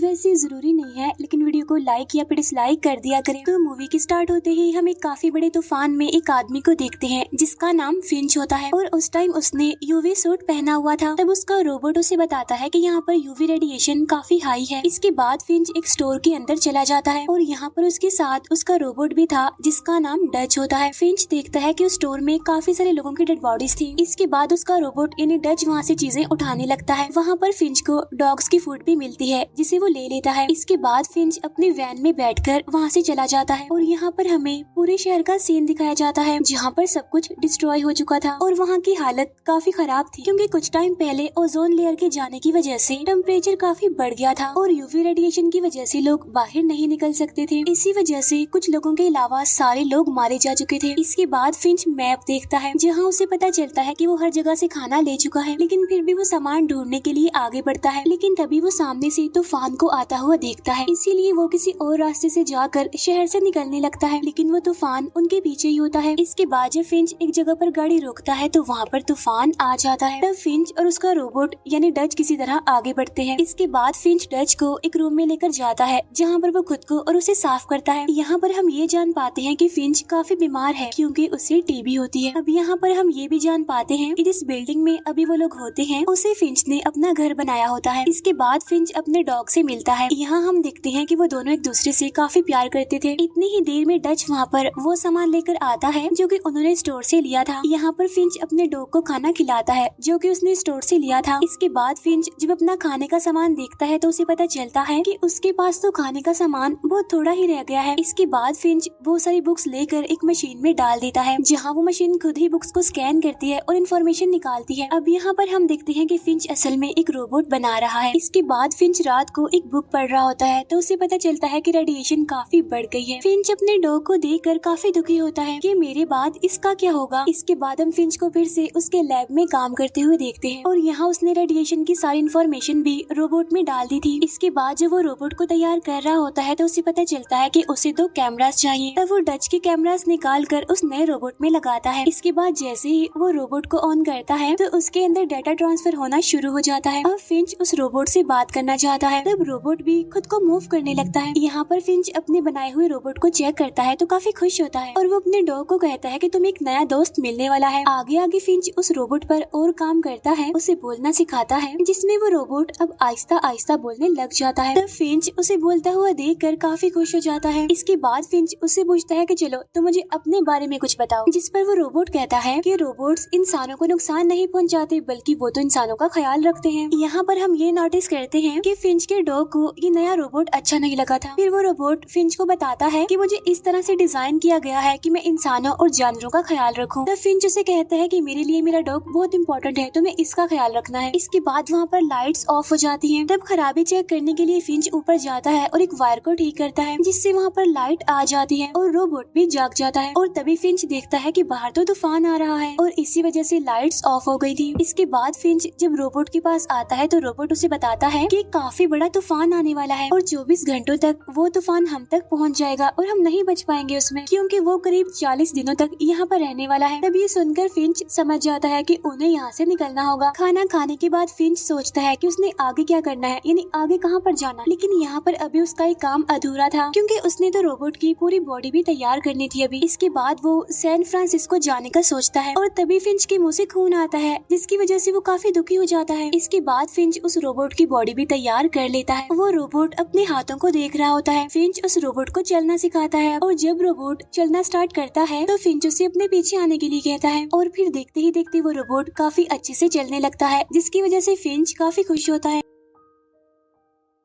वैसे जरूरी नहीं है, लेकिन वीडियो को लाइक या फिर डिसलाइक कर दिया करें। तो मूवी के स्टार्ट होते ही हम एक काफी बड़े तूफान में एक आदमी को देखते हैं जिसका नाम फिंच होता है और उस टाइम उसने यूवी सूट पहना हुआ था। तब उसका रोबोट उसे बताता है कि यहाँ पर यूवी रेडिएशन काफी हाई है। इसके बाद फिंच एक स्टोर के अंदर चला जाता है और यहाँ पर उसके साथ उसका रोबोट भी था जिसका नाम डच होता है। फिंच देखता है कि उस स्टोर में काफी सारे लोगों की डेड बॉडीज थी। इसके बाद उसका रोबोट यानी डच वहाँ से चीजें उठाने लगता है। वहाँ पर फिंच को डॉग्स की फूड भी मिलती है जिसे वो ले लेता है। इसके बाद फिंच अपनी वैन में बैठकर वहाँ से चला जाता है और यहाँ पर हमें पूरे शहर का सीन दिखाया जाता है जहाँ पर सब कुछ डिस्ट्रॉय हो चुका था और वहाँ की हालत काफी खराब थी क्योंकि कुछ टाइम पहले ओजोन लेयर के जाने की वजह से टेम्परेचर काफी बढ़ गया था और यूवी रेडिएशन की वजह से लोग बाहर नहीं निकल सकते थे। इसी वजह से कुछ लोगों के अलावा सारे लोग मारे जा चुके थे। इसके बाद फिंच मैप देखता है जहाँ उसे पता चलता है कि वो हर जगह से खाना ले चुका है, लेकिन फिर भी वो सामान ढूंढने के लिए आगे बढ़ता है। लेकिन तभी वो सामने से तूफान को आता हुआ देखता है, इसीलिए वो किसी और रास्ते से जाकर शहर से निकलने लगता है, लेकिन वो तूफान उनके पीछे ही होता है। इसके बाद जब फिंच एक जगह पर गाड़ी रोकता है तो वहाँ पर तूफान आ जाता है। तब फिंच और उसका रोबोट यानी डच किसी तरह आगे बढ़ते हैं। इसके बाद फिंच डच को एक रूम में लेकर जाता है जहाँ पर वो खुद को और उसे साफ करता है। यहाँ पर हम ये जान पाते हैं कि फिंच काफी बीमार है क्योंकि उसे टीबी होती है। अब यहाँ पर हम ये भी जान पाते हैं कि जिस बिल्डिंग में अभी वो लोग होते हैं उसे फिंच ने अपना घर बनाया होता है। इसके बाद फिंच अपने डॉग से मिलता है। यहाँ हम देखते हैं कि वो दोनों एक दूसरे से काफी प्यार करते थे। इतनी ही देर में डच वहाँ पर वो सामान लेकर आता है जो कि उन्होंने स्टोर से लिया था। यहाँ पर फिंच अपने डॉग को खाना खिलाता है जो कि उसने स्टोर से लिया था। इसके बाद फिंच जब अपना खाने का सामान देखता है तो उसे पता चलता है कि उसके पास तो खाने का सामान बहुत थोड़ा ही रह गया है। इसके बाद फिंच बहुत सारी बुक्स लेकर एक मशीन में डाल देता है जहाँ वो मशीन खुद ही बुक्स को स्कैन करती है और इन्फॉर्मेशन निकालती है। अब यहाँ पर हम देखते हैं कि फिंच असल में एक रोबोट बना रहा है। इसके बाद फिंच रात को एक बुक पढ़ रहा होता है तो उसे पता चलता है कि रेडिएशन काफी बढ़ गई है। फिंच अपने डॉग को देखकर काफी दुखी होता है कि मेरे बाद इसका क्या होगा। इसके बाद हम फिंच को फिर से उसके लैब में काम करते हुए देखते हैं और यहाँ उसने रेडिएशन की सारी इन्फॉर्मेशन भी रोबोट में डाल दी थी। इसके बाद जब वो रोबोट को तैयार कर रहा होता है तो उसे पता चलता है कि उसे 2 कैमरास चाहिए। तब वो डच के कैमरास निकाल कर उस नए रोबोट में लगाता है। इसके बाद जैसे ही वो रोबोट को ऑन करता है तो उसके अंदर डाटा ट्रांसफर होना शुरू हो जाता है। अब फिंच उस रोबोट से बात करना चाहता है। तब रोबोट भी खुद को मूव करने लगता है। यहाँ पर फिंच अपने बनाए हुए रोबोट को चेक करता है तो काफी खुश होता है और वो अपने डॉग को कहता है कि तुम्हें एक नया दोस्त मिलने वाला है। आगे आगे फिंच उस रोबोट पर और काम करता है, उसे बोलना सिखाता है जिसमें वो रोबोट अब आहिस्ता आहिस्ता बोलने लग जाता है। तब फिंच उसे बोलता हुआ देखकर काफी खुश हो जाता है। इसके बाद फिंच उससे पूछता है कि चलो तो मुझे अपने बारे में कुछ बताओ, जिस पर वो रोबोट कहता है कि रोबोट्स इंसानों को नुकसान नहीं पहुंचाते बल्कि वो तो इंसानों का ख्याल रखते हैं। यहाँ पर हम ये नोटिस करते हैं कि फिंच के डॉग को ये नया रोबोट अच्छा नहीं लगा था। फिर वो रोबोट फिंच को बताता है कि मुझे इस तरह से डिजाइन किया गया है कि मैं इंसानों और जानवरों का ख्याल रखूं। तब फिंच उसे कहता है कि मेरे लिए मेरा डॉग बहुत इंपॉर्टेंट है, तुम्हें इसका ख्याल रखना है। इसके बाद वहाँ पर लाइट्स ऑफ हो जाती हैं। तब खराबी चेक करने के लिए फिंच ऊपर जाता है और एक वायर को ठीक करता है जिससे वहाँ पर लाइट आ जाती है और रोबोट भी जाग जाता है। और तभी फिंच देखता है कि बाहर तो तूफान आ रहा है और इसी वजह से लाइट्स ऑफ हो गई थी। इसके बाद फिंच जब रोबोट के पास आता है तो रोबोट उसे बताता है कि काफी बड़ा तूफान आने वाला है और 24 घंटों तक वो तूफान हम तक पहुँच जाएगा और हम नहीं बच पाएंगे उसमें, क्योंकि वो करीब 40 दिनों तक यहाँ पर रहने वाला है। तब ये सुनकर फिंच समझ जाता है कि उन्हें यहाँ से निकलना होगा। खाना खाने के बाद फिंच सोचता है कि उसने आगे क्या करना है, यानी आगे कहाँ पर जाना। लेकिन यहाँ पर अभी उसका एक काम अधूरा था क्योंकि उसने तो रोबोट की पूरी बॉडी भी तैयार करनी थी अभी। इसके बाद वो सैन फ्रांसिस्को जाने का सोचता है और तभी फिंच के मुंह से खून आता है जिसकी वजह से वो काफी दुखी हो जाता है। इसके बाद फिंच उस रोबोट की बॉडी भी तैयार कर लेता है। वो रोबोट अपने हाथों को देख रहा होता है। फिंच उस रोबोट को चलना सिखाता है और जब रोबोट चलना स्टार्ट करता है तो फिंच उसे अपने पीछे आने के लिए कहता है और फिर देखते ही देखते वो रोबोट काफी अच्छे से चलने लगता है जिसकी वजह से फिंच काफी खुश होता है।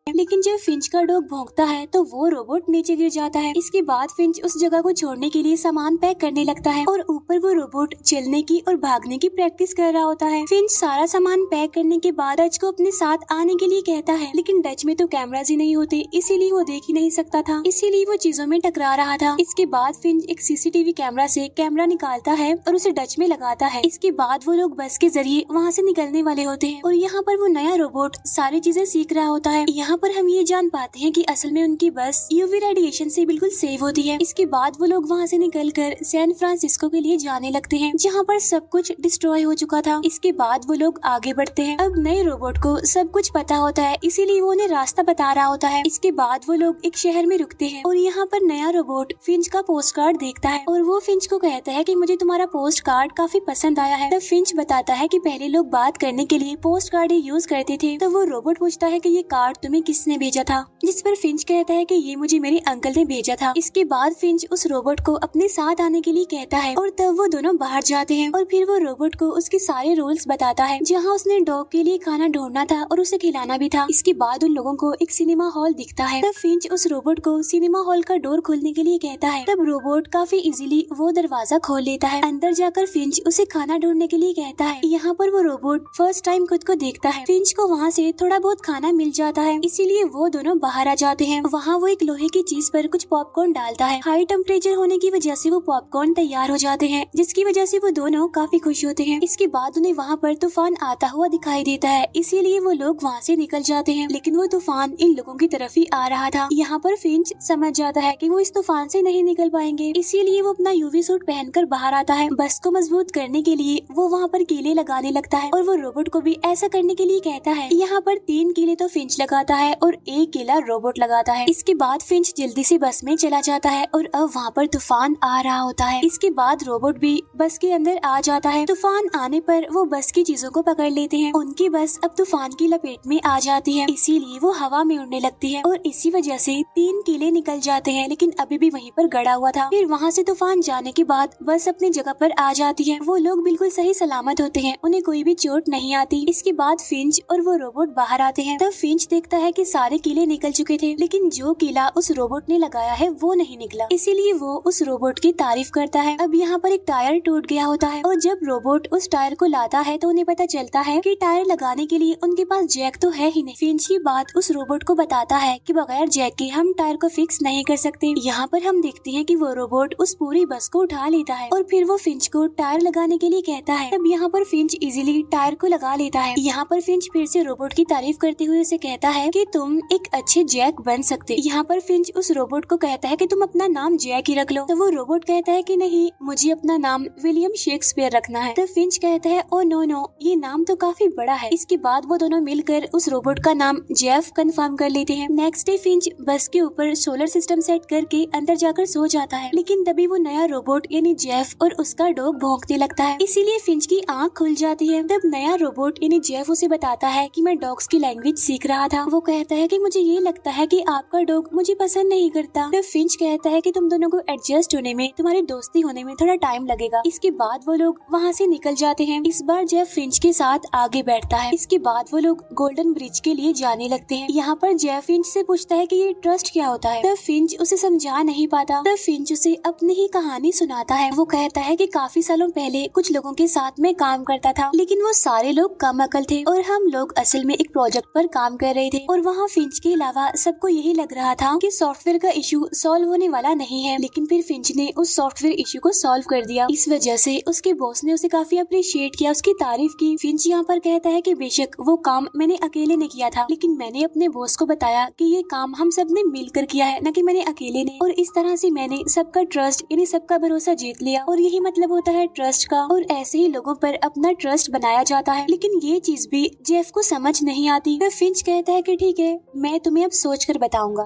लेकिन जब फिंच का डॉग भौंकता है तो वो रोबोट नीचे गिर जाता है। इसके बाद फिंच उस जगह को छोड़ने के लिए सामान पैक करने लगता है और ऊपर वो रोबोट चलने की और भागने की प्रैक्टिस कर रहा होता है। फिंच सारा सामान पैक करने के बाद डच को अपने साथ आने के लिए कहता है, लेकिन डच में तो कैमरास ही नहीं होते इसीलिए वो देख ही नहीं सकता था, इसीलिए वो चीजों में टकरा रहा था। इसके बाद फिंच एक सीसीटीवी कैमरा से कैमरा निकालता है और उसे डच में लगाता है। इसके बाद वो लोग बस के जरिए वहाँ से निकलने वाले होते हैं और यहाँ पर वो नया रोबोट सारी चीजें सीख रहा होता है। यहाँ पर हम ये जान पाते हैं कि असल में उनकी बस यूवी रेडिएशन से बिल्कुल सेफ होती है। इसके बाद वो लोग वहाँ से निकलकर सैन फ्रांसिस्को के लिए जाने लगते हैं, जहाँ पर सब कुछ डिस्ट्रॉय हो चुका था। इसके बाद वो लोग आगे बढ़ते हैं। अब नए रोबोट को सब कुछ पता होता है, इसीलिए वो उन्हें रास्ता बता रहा होता है। इसके बाद वो लोग एक शहर में रुकते हैं और यहाँ पर नया रोबोट फिंच का पोस्ट कार्ड देखता है और वो फिंच को कहता है कि मुझे तुम्हारा पोस्ट कार्ड काफी पसंद आया है। तब फिंच बताता है कि पहले लोग बात करने के लिए पोस्ट कार्ड ही यूज करते थे। तो वो रोबोट पूछता है कि ये कार्ड तुम्हें किसने भेजा था, जिस पर फिंच कहता है कि ये मुझे मेरे अंकल ने भेजा था। इसके बाद फिंच उस रोबोट को अपने साथ आने के लिए कहता है और तब वो दोनों बाहर जाते हैं और फिर वो रोबोट को उसके सारे रूल्स बताता है, जहाँ उसने डॉग के लिए खाना ढूंढना था और उसे खिलाना भी था। इसके बाद उन लोगों को एक सिनेमा हॉल दिखता है। तब फिंच उस रोबोट को सिनेमा हॉल का डोर खोलने के लिए कहता है। तब रोबोट काफी इजीली वो दरवाजा खोल लेता है। अंदर जाकर फिंच उसे खाना ढूंढने के लिए कहता है। यहाँ पर वो रोबोट फर्स्ट टाइम खुद को देखता है। फिंच को वहाँ से थोड़ा बहुत खाना मिल जाता है, इसीलिए वो दोनों बाहर आ जाते हैं। वहाँ वो एक लोहे की चीज पर कुछ पॉपकॉर्न डालता है। हाई टेम्परेचर होने की वजह से वो पॉपकॉर्न तैयार हो जाते हैं, जिसकी वजह से वो दोनों काफी खुश होते हैं। इसके बाद उन्हें वहाँ पर तूफान आता हुआ दिखाई देता है, इसीलिए वो लोग वहाँ से निकल जाते हैं। लेकिन वो तूफान इन लोगों की तरफ ही आ रहा था। यहाँ पर फिंच समझ जाता है कि वो इस तूफान से नहीं निकल पाएंगे, इसीलिए वो अपना यूवी सूट पहनकर बाहर आता है। बस को मजबूत करने के लिए वो वहाँ पर कीले लगाने लगता है और वो रोबोट को भी ऐसा करने के लिए कहता है। यहाँ पर 3 कीले तो फिंच लगाता है और 1 कीला रोबोट लगाता है। इसके बाद फिंच जल्दी से बस में चला जाता है और अब वहाँ पर तूफान आ रहा होता है। इसके बाद रोबोट भी बस के अंदर आ जाता है। तूफान आने पर वो बस की चीजों को पकड़ लेते हैं। उनकी बस अब तूफान की लपेट में आ जाती है, इसीलिए वो हवा में उड़ने लगती है और इसी वजह से 3 कीले निकल जाते हैं, लेकिन अभी भी वहीं पर गड़ा हुआ था। फिर वहाँ से तूफान जाने के बाद बस अपनी जगह पर आ जाती है। वो लोग बिल्कुल सही सलामत होते हैं, उन्हें कोई भी चोट नहीं आती। इसके बाद फिंच और वो रोबोट बाहर आते हैं। तब फिंच देखता है कि सारे कीले निकल चुके थे, लेकिन जो कीला उस रोबोट ने लगाया है वो नहीं निकला, इसीलिए वो उस रोबोट की तारीफ करता है। अब यहाँ पर एक टायर टूट गया होता है और जब रोबोट उस टायर को लाता है तो उन्हें पता चलता है कि टायर लगाने के लिए उनके पास जैक तो है ही नहीं। फिंच की बात उस रोबोट को बताता है कि बगैर जैक के हम टायर को फिक्स नहीं कर सकते। यहाँ पर हम देखते हैं कि वो रोबोट उस पूरी बस को उठा लेता है और फिर वो फिंच को टायर लगाने के लिए कहता है। तब यहाँ पर फिंच इजीली टायर को लगा लेता है। यहाँ पर फिंच फिर से रोबोट की तारीफ करते हुए उसे कहता है कि तुम एक अच्छे जैक बन सकते। यहाँ पर फिंच उस रोबोट को कहता है कि तुम अपना नाम जैक ही रख लो। तो वो रोबोट कहता है कि नहीं, मुझे अपना नाम विलियम शेक्सपियर रखना है। तो फिंच कहता है ओ नो, ये नाम तो काफी बड़ा है। इसके बाद वो दोनों मिलकर उस रोबोट का नाम जेफ कंफर्म कर लेते हैं। नेक्स्ट डे फिंच बस के ऊपर सोलर सिस्टम सेट करके अंदर जाकर सो जाता है, लेकिन तभी वो नया रोबोट यानी जेफ और उसका डॉग भौंकने लगता है, इसीलिए फिंच की आँख खुल जाती है। तब नया रोबोट यानी जेफ उसे बताता है कि मैं डॉग्स की लैंग्वेज सीख रहा था। वो कहता है कि मुझे ये लगता है कि आपका डॉग मुझे पसंद नहीं करता। तब फिंच कहता है कि तुम दोनों को एडजस्ट होने में, तुम्हारी दोस्ती होने में थोड़ा टाइम लगेगा। इसके बाद वो लोग वहाँ से निकल जाते हैं। इस बार जेफ फिंच के साथ आगे बैठता है। इसके बाद वो लोग गोल्डन ब्रिज के लिए जाने लगते हैं। यहाँ पर जेफ फिंच से पूछता है कि ये ट्रस्ट क्या होता है। तब फिंच उसे समझा नहीं पाता। तब फिंच उसे अपनी ही कहानी सुनाता है। वो कहता है कि काफी सालों पहले कुछ लोगों के साथ में काम करता था, लेकिन वो सारे लोग कम अकल थे और हम लोग असल में एक प्रोजेक्ट पर काम कर रहे थे और वहाँ फिंच के अलावा सबको यही लग रहा था कि सॉफ्टवेयर का इशू सॉल्व होने वाला नहीं है, लेकिन फिर फिंच ने उस सॉफ्टवेयर इशू को सॉल्व कर दिया। इस वजह से उसके बॉस ने उसे काफी अप्रिशिएट किया, उसकी तारीफ की। फिंच यहाँ पर कहता है कि बेशक वो काम मैंने अकेले ने किया था, लेकिन मैंने अपने बॉस को बताया कि ये काम हम सब ने मिलकर किया है, न कि मैंने अकेले ने, और इस तरह से मैंने सबका ट्रस्ट यानी सबका भरोसा जीत लिया। और यही मतलब होता है ट्रस्ट का, और ऐसे ही लोगों पर अपना ट्रस्ट बनाया जाता है। लेकिन ये चीज भी जेफ को समझ नहीं आती। तो फिंच कहता है कि ठीक है, मैं तुम्हें अब सोच कर बताऊंगा।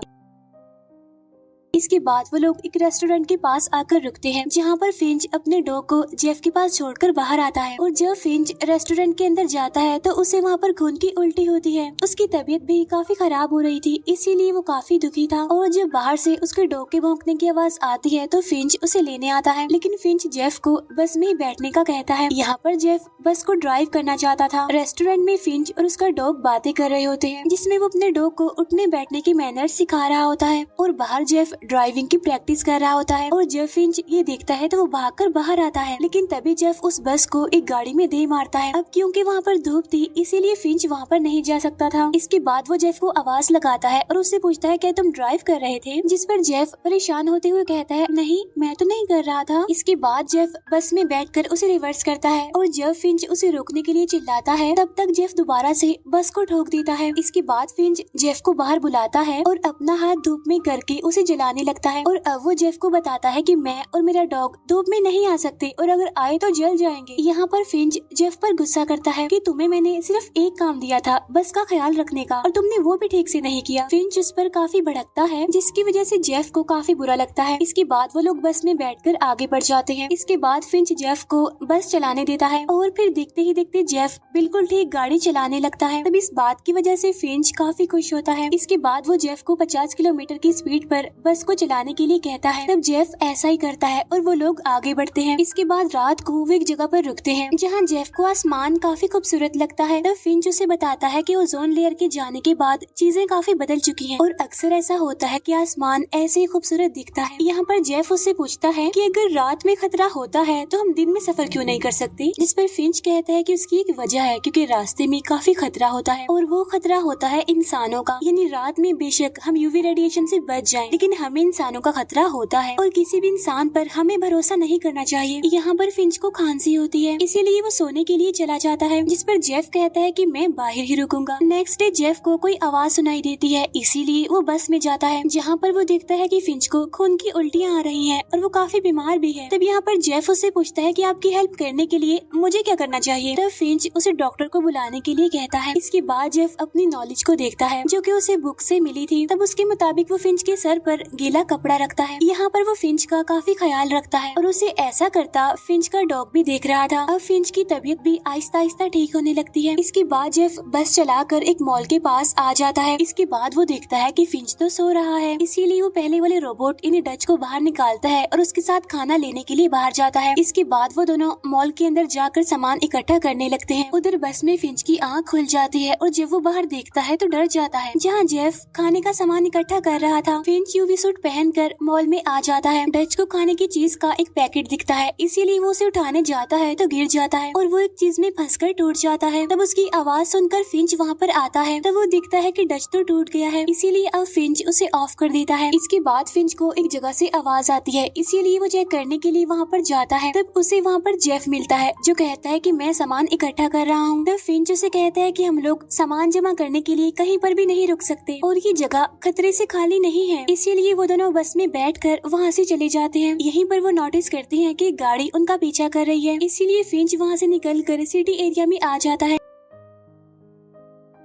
इसके बाद वो लोग एक रेस्टोरेंट के पास आकर रुकते हैं, जहाँ पर फिंच अपने डॉग को जेफ के पास छोड़कर बाहर आता है। और जब फिंच रेस्टोरेंट के अंदर जाता है तो उसे वहाँ पर खून की उल्टी होती है। उसकी तबीयत भी काफी खराब हो रही थी, इसीलिए वो काफी दुखी था। और जब बाहर से उसके डॉग के भौंकने की आवाज आती है तो फिंच उसे लेने आता है, लेकिन फिंच जेफ को बस में ही बैठने का कहता है। यहाँ पर जेफ बस को ड्राइव करना चाहता था। रेस्टोरेंट में फिंच और उसका डॉग बातें कर रहे होते हैं, जिसमें वो अपने डॉग को उठने बैठने की मैनर्स सिखा रहा होता है। और बाहर जेफ ड्राइविंग की प्रैक्टिस कर रहा होता है और जब फिंच ये देखता है तो वो भागकर बाहर आता है, लेकिन तभी जेफ उस बस को एक गाड़ी में दे मारता है। अब क्योंकि वहाँ पर धूप थी इसीलिए फिंच वहाँ पर नहीं जा सकता था। इसके बाद वो जेफ को आवाज लगाता है और उससे पूछता है क्या तुम ड्राइव कर रहे थे, जिस पर जेफ परेशान होते हुए कहता है नहीं मैं तो नहीं कर रहा था। इसके बाद जेफ बस में बैठकर उसे रिवर्स करता है और जब फिंच उसे रोकने के लिए चिल्लाता है तब तक जेफ दोबारा से बस को ठोक देता है। इसके बाद फिंच जेफ को बाहर बुलाता है और अपना हाथ धूप में करके उसे जलाने लगता है और अब वो जेफ को बताता है कि मैं और मेरा डॉग धूप में नहीं आ सकते और अगर आए तो जल जाएंगे। यहाँ पर फिंच जेफ पर गुस्सा करता है कि तुम्हें मैंने सिर्फ एक काम दिया था बस का ख्याल रखने का और तुमने वो भी ठीक से नहीं किया। फिंच उस पर काफी भड़कता है जिसकी वजह से जेफ को काफी बुरा लगता है। इसके बाद वो लोग बस में बैठकर आगे बढ़ जाते हैं। इसके बाद फिंच जेफ को बस चलाने देता है और फिर देखते ही देखते जेफ बिल्कुल ठीक गाड़ी चलाने लगता है। तब इस बात की वजह से फिंच काफी खुश होता है। इसके बाद वो जेफ को 50 किलोमीटर की स्पीड पर बस को चलाने के लिए कहता है। तब जेफ ऐसा ही करता है और वो लोग आगे बढ़ते हैं। इसके बाद रात को वो एक जगह पर रुकते हैं जहाँ जेफ को आसमान काफी खूबसूरत लगता है। तब फिंच उसे बताता है कि ओजोन लेयर के जाने के बाद चीजें काफी बदल चुकी हैं और अक्सर ऐसा होता है कि आसमान ऐसे ही खूबसूरत दिखता है। यहाँ पर जेफ उससे पूछता है कि अगर रात में खतरा होता है तो हम दिन में सफर क्यों नहीं कर सकते, जिस पर फिंच कहता है कि उसकी एक वजह है क्योंकि रास्ते में काफी खतरा होता है और वो खतरा होता है इंसानों का। यानी रात में बेशक हम यूवी रेडिएशन से बच जाएं, लेकिन हमें इंसानों का खतरा होता है और किसी भी इंसान पर हमें भरोसा नहीं करना चाहिए। यहाँ पर फिंच को खांसी होती है इसीलिए वो सोने के लिए चला जाता है, जिस पर जेफ कहता है कि मैं बाहर ही रुकूंगा। नेक्स्ट डे जेफ को कोई आवाज सुनाई देती है इसीलिए वो बस में जाता है जहाँ पर वो देखता है कि फिंच को खून की उल्टियाँ आ रही हैं और वो काफी बीमार भी है। तब यहाँ पर जेफ उससे पूछता है कि आपकी हेल्प करने के लिए मुझे क्या करना चाहिए। तब फिंच उसे डॉक्टर को बुलाने के लिए कहता है। इसके बाद जेफ अपनी नॉलेज को देखता है जो कि उसे बुक से मिली थी। तब उसके मुताबिक वो फिंच के सर पर गीला कपड़ा रखता है। यहाँ पर वो फिंच का काफी ख्याल रखता है और उसे ऐसा करता फिंच का डॉग भी देख रहा था। अब फिंच की तबीयत भी आहिस्ता आहिस्ता ठीक होने लगती है। इसके बाद जेफ बस चलाकर एक मॉल के पास आ जाता है। इसके बाद वो देखता है कि फिंच तो सो रहा है इसीलिए वो पहले वाले रोबोट इन डच को बाहर निकालता है और उसके साथ खाना लेने के लिए बाहर जाता है। इसके बाद वो दोनों मॉल के अंदर जाकर सामान इकट्ठा करने लगते हैं। उधर बस में फिंच की आंख खुल जाती है और जब वो बाहर देखता है तो डर जाता है। जहाँ जेफ खाने का सामान इकट्ठा कर रहा था फिंच यूवी सूट पहनकर मॉल में आ जाता है। डच को खाने की चीज का एक पैकेट दिखता है इसीलिए वो उसे उठाने जाता है तो गिर जाता है और वो एक चीज में फंसकर टूट जाता है। तब उसकी आवाज सुनकर फिंच वहाँ पर आता है। तब वो दिखता है कि डच तो टूट गया है इसीलिए अब फिंच उसे ऑफ कर देता है। इसके बाद फिंच को एक जगह से आवाज आती है इसीलिए वो चेक करने के लिए वहाँ पर जाता है। तब उसे वहाँ पर जेफ मिलता है जो कहता है कि मैं सामान इकट्ठा कर रहा हूँ। तब फिंच उसे कहता है कि हम लोग सामान जमा करने के लिए कहीं पर भी नहीं रुक सकते और ये जगह खतरे से खाली नहीं है, इसीलिए वो दोनों बस में बैठकर वहाँ से चले जाते हैं। यहीं पर वो नोटिस करते हैं कि गाड़ी उनका पीछा कर रही है इसीलिए फिंच वहाँ से निकलकर सिटी एरिया में आ जाता है।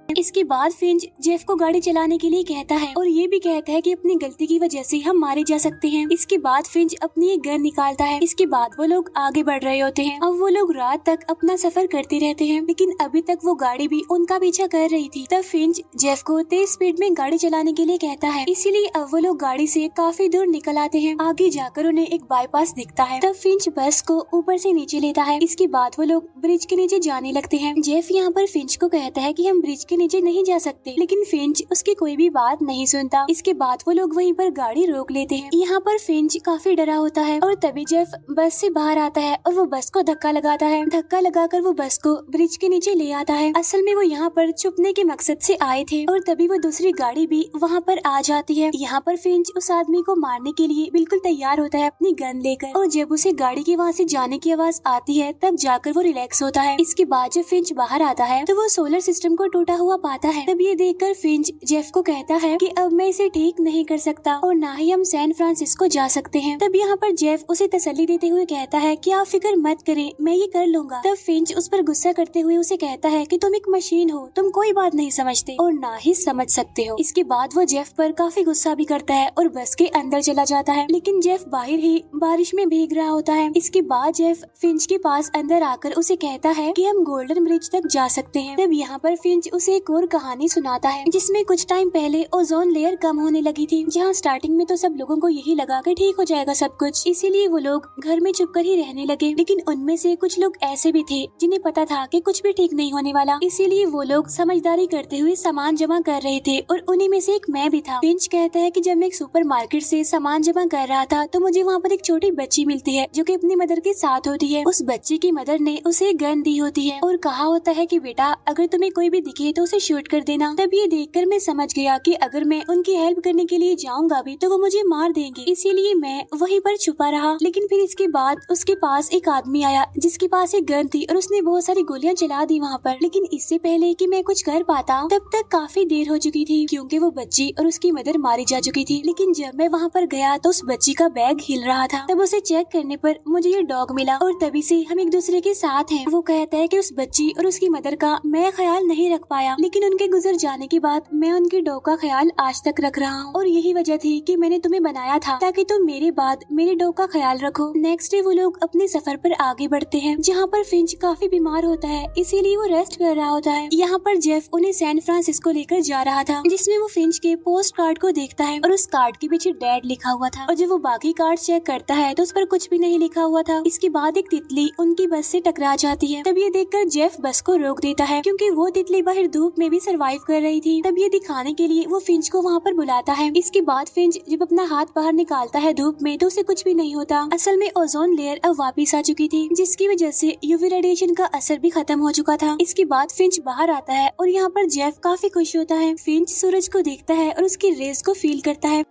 इसके बाद फिंच जेफ को गाड़ी चलाने के लिए कहता है और ये भी कहता है कि अपनी गलती की वजह से हम मारे जा सकते हैं। इसके बाद फिंच अपनी एक गन निकालता है। इसके बाद वो लोग आगे बढ़ रहे होते हैं। अब वो लोग रात तक अपना सफर करते रहते हैं लेकिन अभी तक वो गाड़ी भी उनका पीछा कर रही थी। तब फिंच जेफ को तेज स्पीड में गाड़ी चलाने के लिए कहता है इसीलिए अब वो लोग गाड़ी से काफी दूर निकल आते हैं। आगे जाकर उन्हें एक बाईपास दिखता है। तब फिंच बस को ऊपर से नीचे लेता है। इसके बाद वो लोग ब्रिज के नीचे जाने लगते हैं। जेफ यहाँ पर फिंच को कहता है कि हम ब्रिज के नीचे नहीं जा सकते, लेकिन फिंच उसकी कोई भी बात नहीं सुनता। इसके बाद वो लोग वहीं पर गाड़ी रोक लेते हैं। यहाँ पर फिंच काफी डरा होता है और तभी जेफ बस से बाहर आता है और वो बस को धक्का लगाता है। धक्का लगाकर वो बस को ब्रिज के नीचे ले आता है। असल में वो यहाँ पर छुपने के मकसद से आए थे और तभी वो दूसरी गाड़ी भी वहाँ पर आ जाती है। यहाँ पर फिंच उस आदमी को मारने के लिए बिल्कुल तैयार होता है अपनी गन लेकर और जब उसे गाड़ी के वहाँ से जाने की आवाज आती है तब जाकर वो रिलैक्स होता है। इसके बाद जब फिंच बाहर आता है तो वो सोलर सिस्टम को टूटा हुआ पाता है। तब ये देखकर फिंच जेफ को कहता है कि अब मैं इसे ठीक नहीं कर सकता और ना ही हम सैन फ्रांसिस्को जा सकते हैं। तब यहाँ पर जेफ उसे तसल्ली देते हुए कहता है कि आप फिक्र मत करें, मैं ये कर लूंगा। तब फिंच उस पर गुस्सा करते हुए उसे कहता है कि तुम एक मशीन हो, तुम कोई बात नहीं समझते और ना ही समझ सकते हो। इसके बाद वो जेफ पर काफी गुस्सा भी करता है और बस के अंदर चला जाता है, लेकिन जेफ बाहर ही बारिश में भीग रहा होता है। इसके बाद जेफ फिंच के पास अंदर आकर उसे कहता है कि हम गोल्डन ब्रिज तक जा सकते हैं। तब यहाँ पर फिंच उसे उसे एक और कहानी सुनाता है जिसमें कुछ टाइम पहले ओजोन लेयर कम होने लगी थी, जहाँ स्टार्टिंग में तो सब लोगों को यही लगा कि ठीक हो जाएगा सब कुछ, इसीलिए वो लोग घर में चुपकर ही रहने लगे। लेकिन उनमें से कुछ लोग ऐसे भी थे जिन्हें पता था कि कुछ भी ठीक नहीं होने वाला, इसीलिए वो लोग समझदारी करते हुए सामान जमा कर रहे थे और उन्हीं में से एक मैं भी था। फिंच कहता है कि जब मैं एक सुपरमार्केट से सामान जमा कर रहा था तो मुझे वहाँ पर एक छोटी बच्ची मिलती है जो कि अपनी मदर के साथ होती है। उस बच्ची की मदर ने उसे एक गन दी होती है और कहा होता है कि बेटा अगर तुम्हें कोई भी दिखे तो उसे शूट कर देना। तब ये देखकर मैं समझ गया कि अगर मैं उनकी हेल्प करने के लिए जाऊंगा भी तो वो मुझे मार देंगे, इसीलिए मैं वहीं पर छुपा रहा। लेकिन फिर इसके बाद उसके पास एक आदमी आया जिसके पास एक गन थी और उसने बहुत सारी गोलियां चला दी वहाँ पर। लेकिन इससे पहले कि मैं कुछ कर पाता तब तक काफी देर हो चुकी थी क्योंकि वो बच्ची और उसकी मदर मारी जा चुकी थी। लेकिन जब मैं वहाँ पर गया तो उस बच्ची का बैग हिल रहा था। तब उसे चेक करने पर मुझे ये डॉग मिला और तभी से हम एक दूसरे के साथ हैं। वो कहता है कि उस बच्ची और उसकी मदर का मैं ख्याल नहीं रख पाया, लेकिन उनके गुजर जाने के बाद मैं उनके डॉग का ख्याल आज तक रख रहा हूँ और यही वजह थी कि मैंने तुम्हें बनाया था ताकि तुम मेरे बाद मेरे डॉग का ख्याल रखो। नेक्स्ट डे वो लोग अपने सफर पर आगे बढ़ते हैं जहाँ पर फिंच काफी बीमार होता है, इसीलिए वो रेस्ट कर रहा होता है। यहाँ पर जेफ उन्हें सैन फ्रांसिस्को लेकर जा रहा था जिसमें वो फिंच के पोस्ट कार्ड को देखता है और उस कार्ड के पीछे डैड लिखा हुआ था और जब वो बाकी कार्ड चेक करता है तो उस पर कुछ भी नहीं लिखा हुआ था। इसके बाद एक तितली उनकी बस से टकरा जाती है। तब ये देखकर जेफ बस को रोक देता है क्योंकि वो तितली बाहर धूप में भी सरवाइव कर रही थी। तब ये दिखाने के लिए वो फिंच को वहाँ पर बुलाता है। इसके बाद फिंच जब अपना हाथ बाहर निकालता है धूप में तो उसे कुछ भी नहीं होता। असल में ओजोन लेयर अब वापिस आ चुकी थी जिसकी वजह से यूवी रेडिएशन का असर भी खत्म हो चुका था। इसके बाद फिंच बाहर आता है और यहाँ पर जेफ काफी खुश होता है। फिंच सूरज को देखता है और उसकी रेस को फील करता है।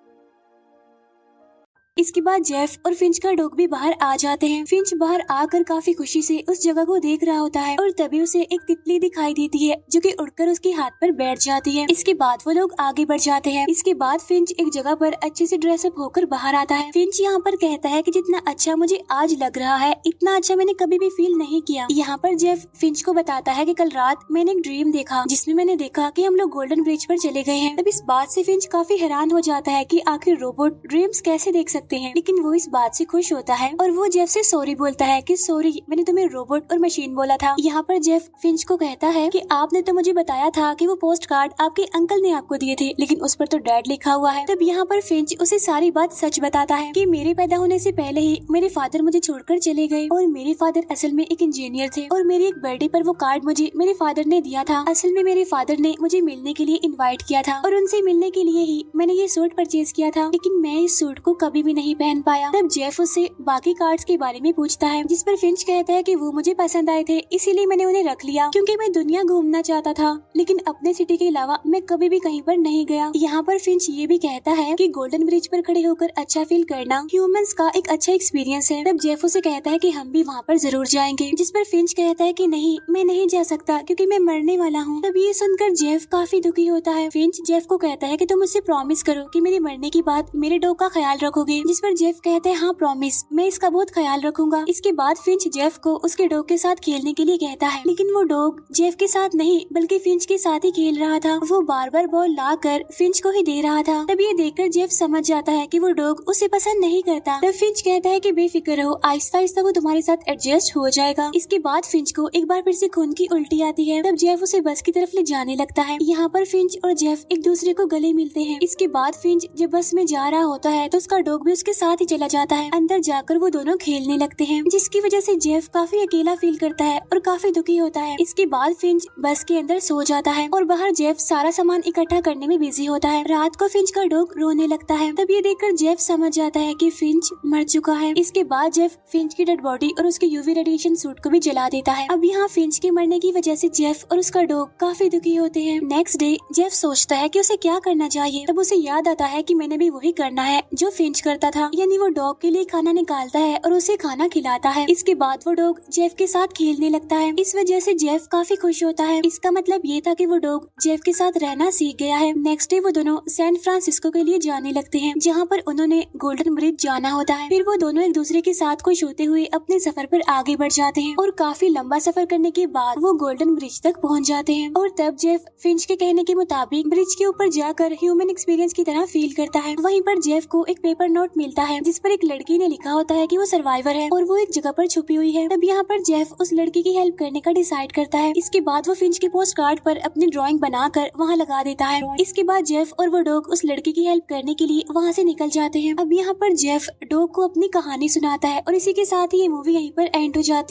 इसके बाद जेफ और फिंच का डॉग भी बाहर आ जाते हैं। फिंच बाहर आकर काफी खुशी से उस जगह को देख रहा होता है और तभी उसे एक तितली दिखाई देती है जो कि उड़कर उसके हाथ पर बैठ जाती है। इसके बाद वो लोग आगे बढ़ जाते हैं। इसके बाद फिंच एक जगह पर अच्छे से ड्रेसअप होकर बाहर आता है। फिंच यहाँ पर कहता है कि जितना अच्छा मुझे आज लग रहा है इतना अच्छा मैंने कभी भी फील नहीं किया। यहाँ पर जेफ फिंच को बताता है कि कल रात मैंने एक ड्रीम देखा जिसमें मैंने देखा कि हम लोग गोल्डन ब्रिज पर चले गए हैं। तब इस बात से फिंच काफी हैरान हो जाता है कि आखिर रोबोट ड्रीम्स कैसे देख सकते हैं, लेकिन वो इस बात से खुश होता है और वो जेफ से सॉरी बोलता है कि सॉरी मैंने तुम्हें रोबोट और मशीन बोला था। यहाँ पर जेफ फिंच को कहता है कि आपने तो मुझे बताया था कि वो पोस्ट कार्ड आपके अंकल ने आपको दिए थे लेकिन उस पर तो डैड लिखा हुआ है। तब यहाँ पर फिंच उसे सारी बात सच बताता है कि मेरे पैदा होने से पहले ही मेरे फादर मुझे छोड़कर चले गए और मेरे फादर असल में एक इंजीनियर थे और मेरी एक बर्थडे पर वो कार्ड मुझे मेरे फादर ने दिया था। असल में मेरे फादर ने मुझे मिलने के लिए इन्वाइट किया था और उनसे मिलने के लिए ही मैंने ये सूट परचेज किया था, लेकिन मैं इस सूट को कभी भी नहीं पहन पाया। तब जेफ उससे बाकी कार्ड्स के बारे में पूछता है जिस पर फिंच कहता है कि वो मुझे पसंद आए थे इसीलिए मैंने उन्हें रख लिया क्योंकि मैं दुनिया घूमना चाहता था, लेकिन अपने सिटी के अलावा मैं कभी भी कहीं पर नहीं गया। यहाँ पर फिंच ये भी कहता है कि गोल्डन ब्रिज पर खड़े होकर अच्छा फील करना ह्यूमंस का एक अच्छा एक्सपीरियंस है। तब जेफ उसे कहता है कि हम भी वहाँ पर जरूर जाएंगे, जिस पर फिंच कहता है कि नहीं मैं नहीं जा सकता क्योंकि मैं मरने वाला हूँ। तब ये सुनकर जेफ काफी दुखी होता है। फिंच जेफ को कहता है कि तुम मुझसे प्रॉमिस करो कि मेरे मरने के बाद मेरे डॉग का ख्याल रखोगे, जिस पर जेफ कहते हैं हाँ प्रॉमिस, मैं इसका बहुत ख्याल रखूंगा। इसके बाद फिंच जेफ को उसके डॉग के साथ खेलने के लिए कहता है, लेकिन वो डॉग जेफ के साथ नहीं बल्कि फिंच के साथ ही खेल रहा था। वो बार बार बॉल ला कर फिंच को ही दे रहा था। तब ये देखकर जेफ समझ जाता है कि वो डॉग उसे पसंद नहीं करता। तब फिंच कहता है कि बेफिक्र रहो, आहिस्ता आहिस्ता वो तुम्हारे साथ एडजस्ट हो जाएगा। इसके बाद फिंच को एक बार फिर से खून की उल्टी आती है। तब जेफ उसे बस की तरफ ले जाने लगता है। यहाँ पर फिंच और जेफ एक दूसरे को गले मिलते हैं। इसके बाद फिंच जब बस में जा रहा होता है तो उसका डॉग भी उसके साथ ही चला जाता है। अंदर जाकर वो दोनों खेलने लगते हैं, जिसकी वजह से जेफ काफी अकेला फील करता है और काफी दुखी होता है। इसके बाद फिंच बस के अंदर सो जाता है और बाहर जेफ सारा सामान इकट्ठा करने में बिजी होता है। रात को फिंच का डॉग रोने लगता है। तब ये देखकर जेफ समझ जाता है कि फिंच मर चुका है। इसके बाद जेफ फिंच की डेड बॉडी और उसके यूवी रेडिएशन सूट को भी जला देता है। अब यहाँ फिंच के मरने की वजह से जेफ और उसका डॉग काफी दुखी होते हैं। नेक्स्ट डे जेफ सोचता है कि उसे क्या करना चाहिए। तब उसे याद आता है कि मैंने भी वही करना है जो फिंच करता था, यानी वो डॉग के लिए खाना निकालता है और उसे खाना खिलाता है। इसके बाद वो डॉग जेफ के साथ खेलने लगता है। इस वजह से जेफ काफी खुश होता है। इसका मतलब ये था कि वो डॉग जेफ के साथ रहना सीख गया है। नेक्स्ट डे वो दोनों सैन फ्रांसिस्को के लिए जाने लगते हैं, जहाँ पर उन्होंने गोल्डन ब्रिज जाना होता है। फिर वो दोनों एक दूसरे के साथ खुश होते हुए अपने सफर पर आगे बढ़ जाते हैं और काफी लंबा सफर करने के बाद वो गोल्डन ब्रिज तक पहुँच जाते हैं। और तब जेफ फिंच के कहने के मुताबिक ब्रिज के ऊपर जाकर ह्यूमन एक्सपीरियंस की तरह फील करता है। वहीं पर जेफ को एक पेपर नोट मिलता है जिस पर एक लड़की ने लिखा होता है कि वो सर्वाइवर है और वो एक जगह पर छुपी हुई है। तब यहाँ पर जेफ उस लड़की की हेल्प करने का डिसाइड करता है। इसके बाद वो फिंच के पोस्ट कार्ड पर अपनी ड्राइंग बनाकर वहाँ लगा देता है। इसके बाद जेफ और वो डॉग उस लड़की की हेल्प करने के लिए वहाँ से निकल जाते हैं। अब यहाँ पर जेफ डॉग को अपनी कहानी सुनाता है और इसी के साथ ही ये मूवी यहीं पर एंड हो जाती है।